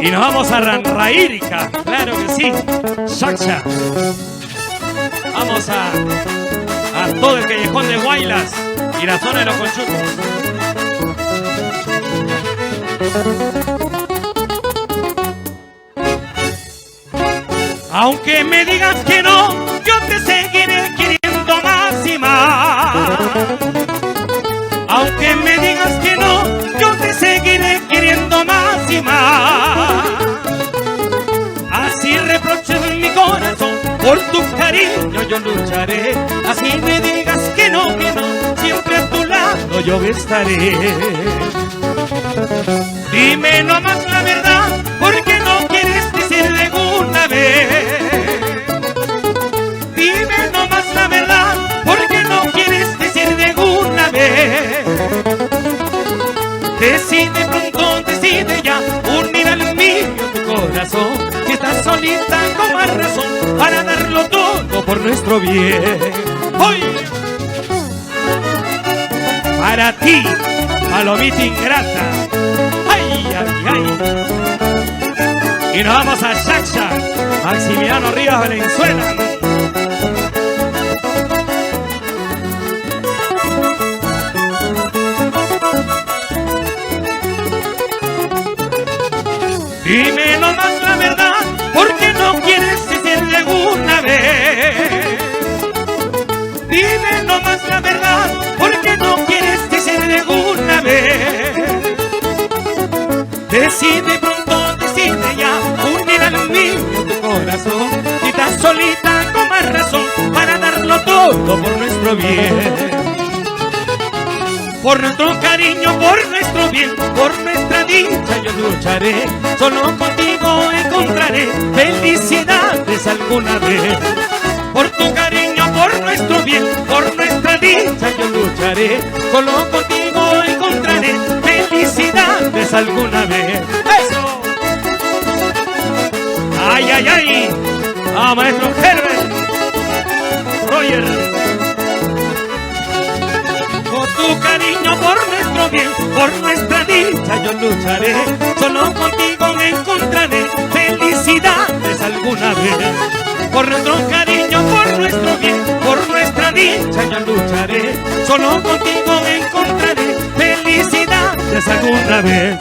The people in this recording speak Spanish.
Y nos vamos a Ranraírica, claro que sí, Chacha. Vamos a todo el callejón de Guaylas y la zona de los Conchucos. Aunque me digas que no, yo te seguiré queriendo más y más. Aunque me digas que no, yo te seguiré queriendo más y más. Así reproches en mi corazón, por tu cariño yo lucharé. Así me digas que no, siempre a tu lado yo estaré. Dime nomás la verdad, porque no quieres decir de una vez. Dime nomás la verdad, porque no quieres decir de una vez. Decide pronto, decide ya, unir al mío tu corazón. Si estás solita con más razón, para darlo todo por nuestro bien. ¡Hoy! Para ti, palomita ingrata. ¡Ay, ay, ay! Y nos vamos a Chacha, Maximiliano Ríos, Valenzuela. Dime nomás la verdad, porque no quieres decir de una vez. Dime nomás la verdad, porque no quieres decir de una vez. Decide pronto, decide ya, unir al mío tu corazón. Si estás solita con más razón, para darlo todo por nuestro bien. Por nuestro cariño, por nuestro bien, por nuestra dicha yo lucharé. Solo contigo encontraré felicidades alguna vez. Por tu cariño, por nuestro bien, por nuestra dicha yo lucharé. Solo contigo encontraré felicidades alguna vez. ¡Eso! ¡Ay, ay, ay! ¡Ah, maestro Herbert! ¡Roger! Por tu cariño, por nuestro bien, por nuestra dicha yo lucharé. Solo contigo encontraré felicidades alguna vez. Por nuestro cariño, por nuestro bien, por nuestra dicha yo lucharé. Solo contigo encontraré felicidades alguna vez.